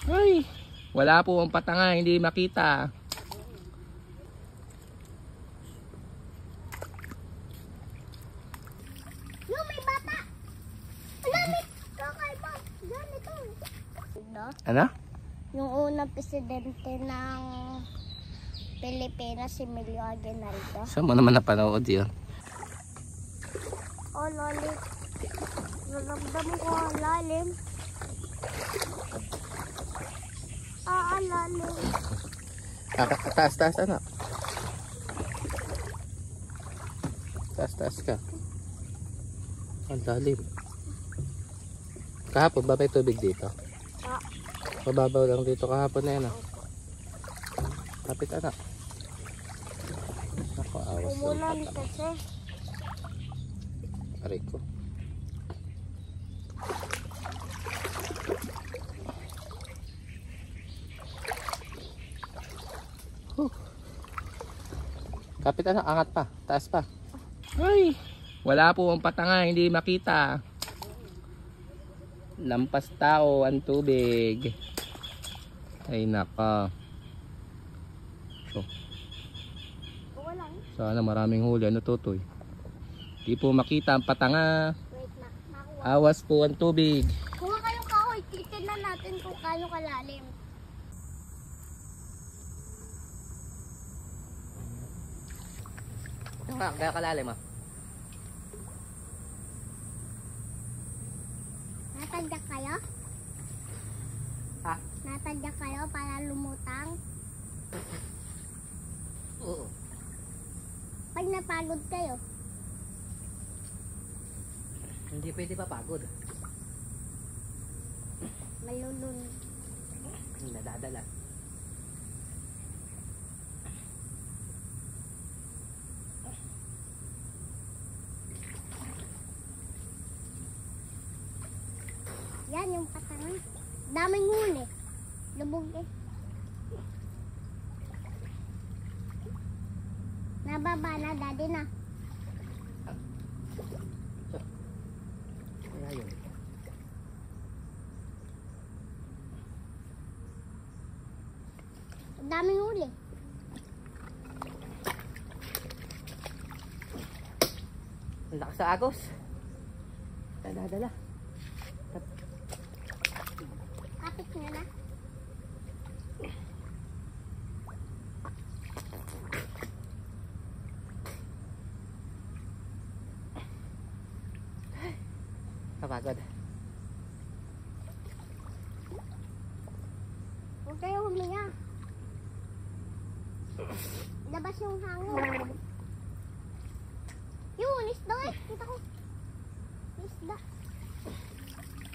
Ay, wala po ang patanga, hindi makita. Yung may bata. Alamit. Kakay ba? Ganito. Ano? Yung unang presidente ng Pilipinas, si Emilio Aguinaldo. Saan mo naman napanood yun? Oh, lalim. Naramdaman ko ang lalim. Lalim. Taas ano? Taas ka. Ang lalim. Kahapon ba may tubig dito? Mababaw lang dito kahapon na yan. Kapit anak. Ako, awas lang Umulan patang. kasi. Aray ko. Kapit anak, angat pa. Taas pa. Ay, wala po ang patanga, hindi makita. Lampas tao ang tubig. Ay naka. So, Walang. sana maraming huli. Ano tutoy? Di po makita ang patanga. Wait na. Nakuha. Awas po ang tubig. Kuha kayong kahoy. Titignan natin kung kano kalalim. Kaya kalalim ah. Natadya kayo? Ha? Natadya kayo para lumutang? Oo. Pag napagod kayo, Hindi pwede pa pagod. malulun. Nadadala. Yan yung patanga. Daming huli. Lubog eh. Nababa na, daddy na. Kaya yun. Daming huli. Ang lakas sa agos. Nadadala. Kapit nga na. Kapagod. Huwag kayo huminga. Labas yung hangin. Yun, isda eh. Kita ko. Isda.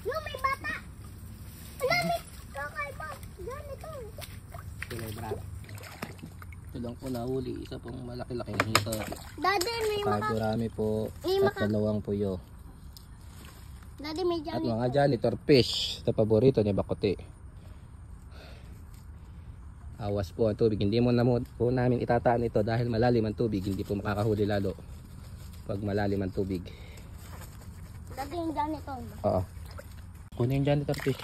Yun, may bata. Alamit. Kakay ba? Ganito. Kulay brown. Ito lang po nahuli. Isa pong malaki-laki na hito. Daddy, may Pagurami po. At dalawang puyo. Daddy, may At dyan. mga janitor fish. Ito paborito ni Bakote. Awas po ang tubig. Hindi mo na po namin itataan ito dahil malalim ang tubig. Hindi po makakahuli lalo pag malalim ang tubig. Daddy, yung dyan ito. Oo. Kunin yung janitor fish.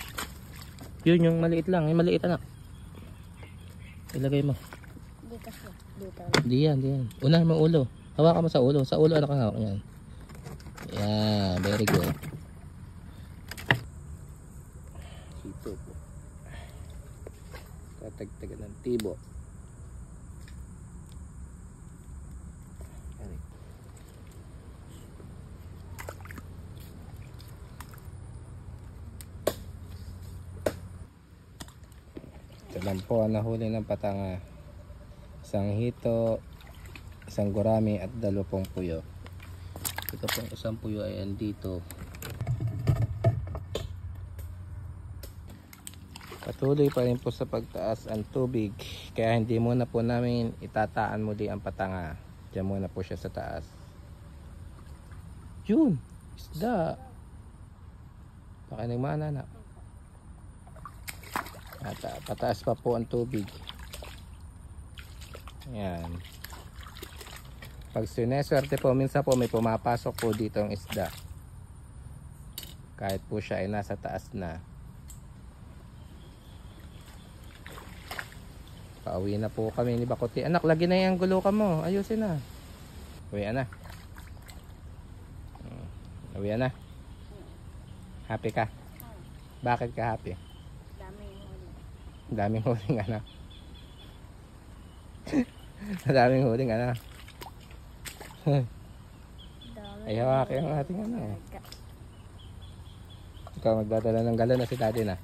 Yun yung maliit lang. Yung maliit anak. Ilagay mo. Dito siya. Dito. Di yan, di yan. Unahin mo ulo. Hawakan mo sa ulo. Sa ulo anak ang hawak yan. Yeah, very good. Ito po. Tatagtagan ng tibo. Ito lang po ang nahuli ng patanga. Isang hito, isang gurami at 2 puyo. Ito pong isang puyo ay andito. Patuloy pa rin po sa pagtaas ang tubig. Kaya hindi muna po namin itataan muli ang patanga. Diyan muna po siya sa taas. Yun! Isda! Pakinagmana na. At pataas pa po ang tubig. Yan. Pag sineswerte po, minsan po may pumapasok po dito ang isda. Kahit po siya ay nasa taas na. Pauwi na po kami ni Bakuti. Anak, lagi na yung gulo ka mo. Ayusin na. Uwi na. Uwi na. Happy ka? Bakit ka happy? Daming huling ano. Daming huling ano. Ay, hawaki ang ating ano. Ikaw magdadala ng galon na si daddy na.